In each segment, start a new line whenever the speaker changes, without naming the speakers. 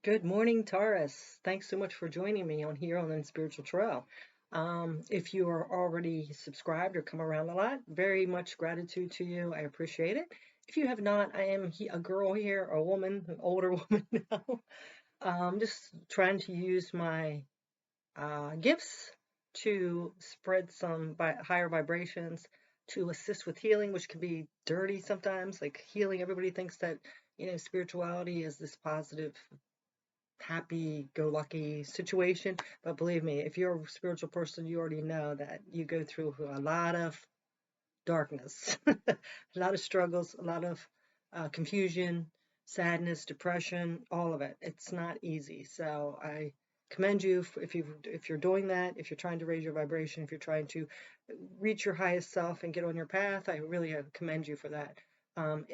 Good morning, Taurus. Thanks so much for joining me on here on the Spiritual Trail. If you are already subscribed or come around a lot, very much gratitude to you. I appreciate it. If you have not, I am a girl here, a woman, an older woman now. Just trying to use my gifts to spread some higher vibrations to assist with healing, which can be dirty sometimes. Like healing, everybody thinks that spirituality is this positive happy-go-lucky situation. But believe me, if you're a spiritual person, you already know that you go through a lot of darkness, a lot of struggles, a lot of confusion, sadness, depression, all of it. It's not easy. So I commend you if you're doing that, if you're trying to raise your vibration, if you're trying to reach your highest self and get on your path. I really commend you for that.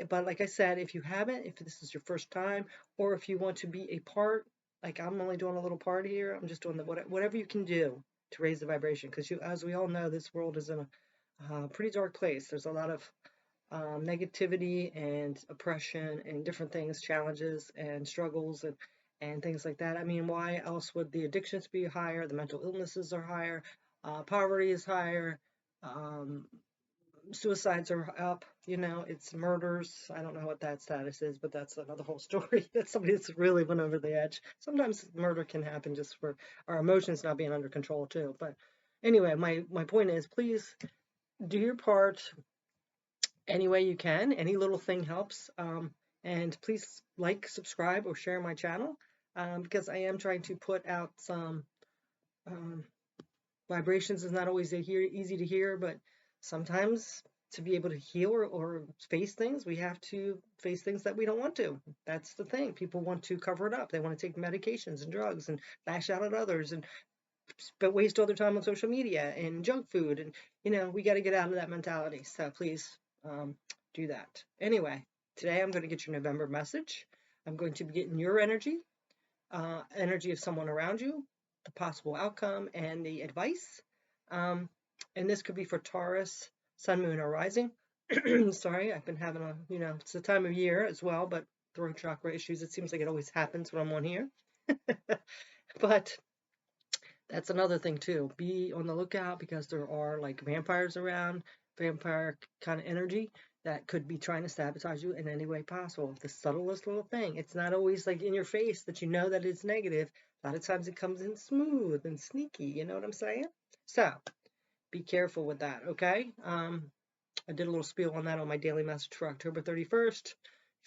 But like I said, if you haven't, if this is your first time, or if you want to be a part, like I'm only doing a little part here, I'm just doing whatever you can do to raise the vibration, because as we all know, this world is in a pretty dark place. There's a lot of negativity and oppression and different things, challenges and struggles and things like that. I mean, why else would the addictions be higher? The mental illnesses are higher, poverty is higher, um, suicides are up. It's murders. I don't know what that status is, but that's another whole story. That's somebody that's really went over the edge. Sometimes murder can happen just for our emotions not being under control too. But anyway, my point is, please do your part any way you can. Any little thing helps. And please like, subscribe, or share my channel, because I am trying to put out some um, vibrations. Is not always easy to hear, but sometimes to be able to heal or face things, we have to face things that we don't want to. That's the thing. People want to cover it up. They want to take medications and drugs and lash out at others and but waste all their time on social media and junk food. And, we got to get out of that mentality. So please do that. Anyway, today I'm going to get your November message. I'm going to be getting your energy of someone around you, the possible outcome, and the advice. Um, and this could be for Taurus, Sun, Moon, or Rising. Sorry, I've been having it's the time of year as well, but throat chakra issues, it seems like it always happens when I'm on here. But that's another thing too. Be on the lookout because there are like vampires around, vampire kind of energy that could be trying to sabotage you in any way possible. The subtlest little thing. It's not always like in your face that you know that it's negative. A lot of times it comes in smooth and sneaky. You know what I'm saying? So be careful with that, okay? I did a little spiel on that on my daily message for October 31st.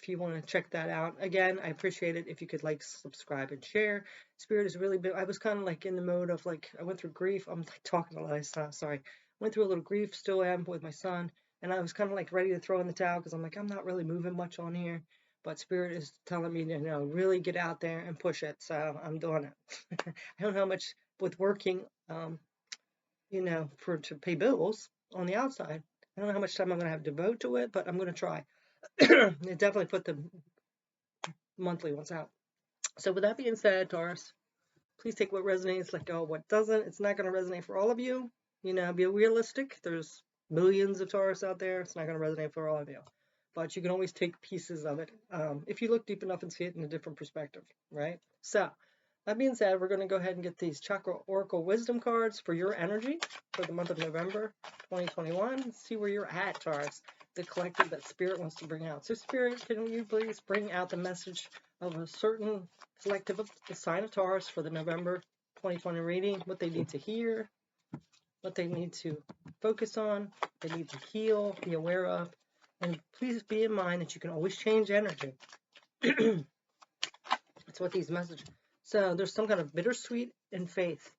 If you want to check that out, again, I appreciate it if you could like, subscribe, and share. Spirit has really been, I was kind of like in the mode of like, I went through grief. I'm like talking a lot, sorry. Went through a little grief, still am with my son. And I was kind of like ready to throw in the towel because I'm like, I'm not really moving much on here. But Spirit is telling me to, really get out there and push it. So I'm doing it. I don't know how much with working, to pay bills on the outside. I don't know how much time I'm going to have to devote to it, but I'm going to try. Definitely put the monthly ones out. So with that being said, Taurus, please take what resonates, let go of what doesn't. It's not going to resonate for all of you. Be realistic. There's millions of Taurus out there. It's not going to resonate for all of you. But you can always take pieces of it if you look deep enough and see it in a different perspective, right? So that being said, we're going to go ahead and get these Chakra Oracle Wisdom cards for your energy for the month of November 2021. See where you're at, Taurus, the collective that Spirit wants to bring out. So Spirit, can you please bring out the message of a certain collective of the sign of Taurus for the November 2020 reading, what they need to hear, what they need to focus on, they need to heal, be aware of, and please be in mind that you can always change energy. That's what these messages. So there's some kind of bittersweet and faith.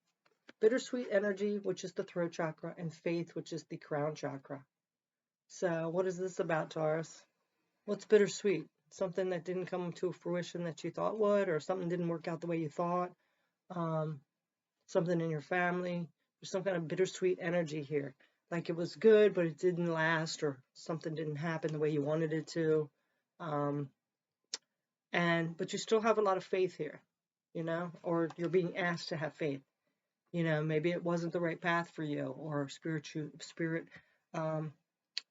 Bittersweet energy, which is the throat chakra, and faith, which is the crown chakra. So what is this about, Taurus? What's bittersweet? Something that didn't come to fruition that you thought would, or something didn't work out the way you thought. Something in your family. There's some kind of bittersweet energy here. Like it was good, but it didn't last, or something didn't happen the way you wanted it to. But you still have a lot of faith here, or you're being asked to have faith. Maybe it wasn't the right path for you, or spirit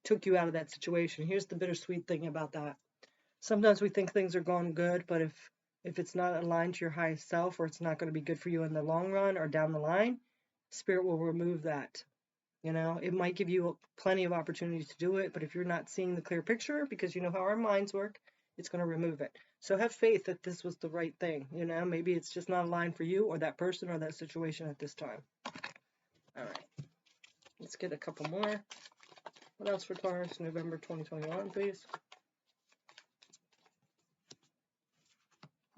took you out of that situation. Here's the bittersweet thing about that. Sometimes we think things are going good, but if it's not aligned to your highest self, or it's not going to be good for you in the long run or down the line, Spirit will remove that. You know, it might give you plenty of opportunities to do it, but if you're not seeing the clear picture, because you know how our minds work, it's going to remove it. So have faith that this was the right thing. You know, maybe it's just not aligned for you or that person or that situation at this time. All right, let's get a couple more. What else for Taurus, November 2021, please?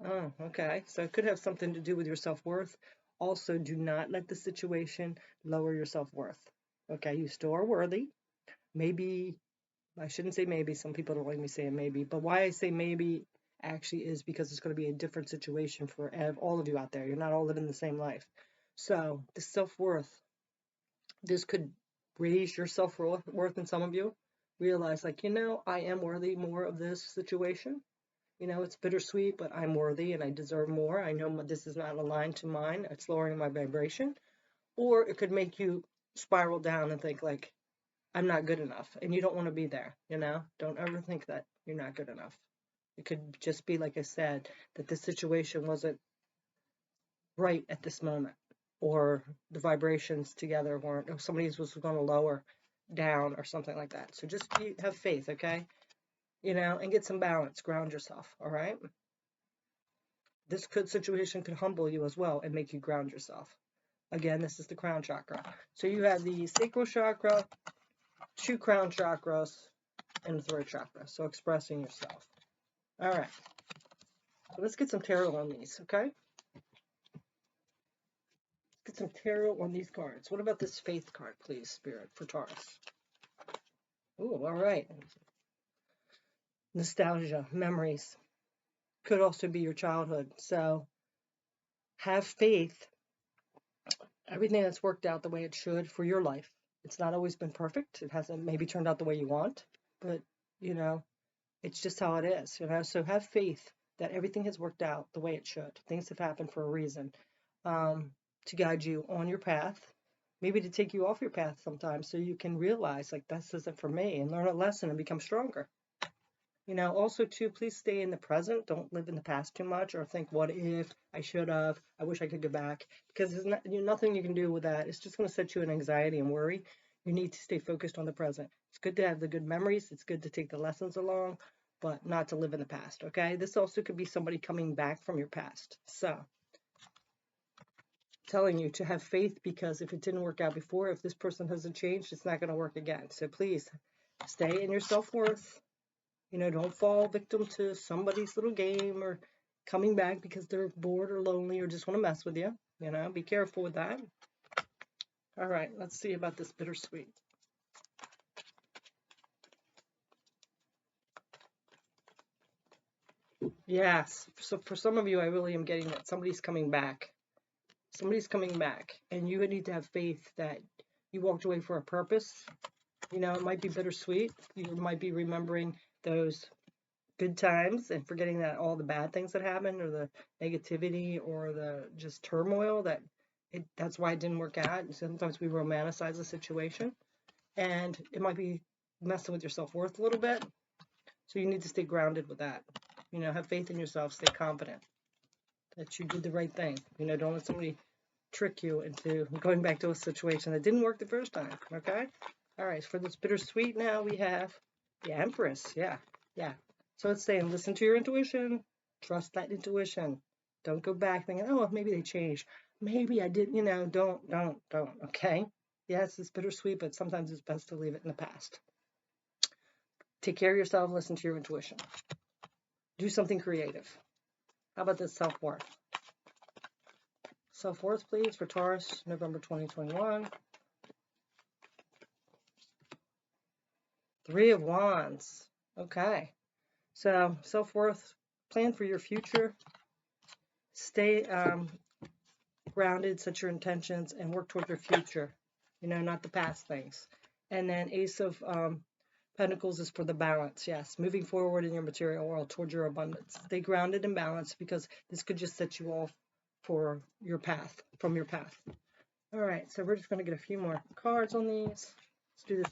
Oh, okay. So it could have something to do with your self-worth. Also, do not let the situation lower your self-worth. Okay, you still are worthy. Maybe, I shouldn't say maybe, some people don't like me saying maybe, but why I say maybe actually is because it's going to be a different situation for all of you out there. You're not all living the same life. So the self-worth, this could raise your self-worth in some of you. Realize, like, you know, I am worthy more of this situation. You know, it's bittersweet, but I'm worthy and I deserve more. I know this is not aligned to mine. It's lowering my vibration. Or it could make you spiral down and think like, I'm not good enough. And you don't want to be there, you know? Don't ever think that you're not good enough. It could just be, like I said, that this situation wasn't right at this moment. Or the vibrations together weren't, or somebody's was going to lower down or something like that. So just have faith, okay? You know, and get some balance. Ground yourself, all right? This situation could humble you as well and make you ground yourself. Again, this is the crown chakra. So you have the sacral chakra, 2 crown chakras, and the throat chakra. So expressing yourself. All right. So let's get some tarot on these, okay? Let's get some tarot on these cards. What about this faith card, please, Spirit, for Taurus? Ooh, all right. Nostalgia, memories. Could also be your childhood. So have faith. Everything that's worked out the way it should for your life. It's not always been perfect. It hasn't maybe turned out the way you want, but, you know, it's just how it is, you know. So have faith that everything has worked out the way it should. Things have happened for a reason, to guide you on your path, maybe to take you off your path sometimes so you can realize, like, this isn't for me, and learn a lesson and become stronger. You know, also too, please stay in the present. Don't live in the past too much or think, what if, I should have, I wish I could go back, because there's nothing you can do with that. It's just going to set you in anxiety and worry. You need to stay focused on the present. It's good to have the good memories. It's good to take the lessons along, but not to live in the past, okay? This also could be somebody coming back from your past. So, telling you to have faith, because if it didn't work out before, if this person hasn't changed, it's not going to work again. So please stay in your self-worth. You know, don't fall victim to somebody's little game or coming back because they're bored or lonely or just want to mess with you. You know, be careful with that. All right, let's see about this bittersweet. Yes, so for some of you, I really am getting that somebody's coming back. Somebody's coming back, and you need to have faith that you walked away for a purpose. You know, it might be bittersweet. You might be remembering those good times and forgetting that all the bad things that happened, or the negativity, or the just turmoil that's why it didn't work out. And sometimes we romanticize the situation, and it might be messing with your self-worth a little bit. So you need to stay grounded with that. You know, have faith in yourself, stay confident that you did the right thing. You know, don't let somebody trick you into going back to a situation that didn't work the first time, okay? All right, for this bittersweet now, we have the Empress. Yeah. So it's saying, listen to your intuition, trust that intuition. Don't go back thinking, oh, maybe they changed. Maybe I didn't, you know, don't, okay? Yes, it's bittersweet, but sometimes it's best to leave it in the past. Take care of yourself, listen to your intuition. Do something creative. How about this self-worth? Self-worth, please, for Taurus, November 2021. 3 of Wands. Okay. So, self-worth, plan for your future. Stay grounded, set your intentions, and work toward your future. You know, not the past things. And then Ace of Pentacles is for the balance. Yes, moving forward in your material world towards your abundance. Stay grounded and balanced, because this could just set you off for your path, from your path. All right, so we're just going to get a few more cards on these. Let's do this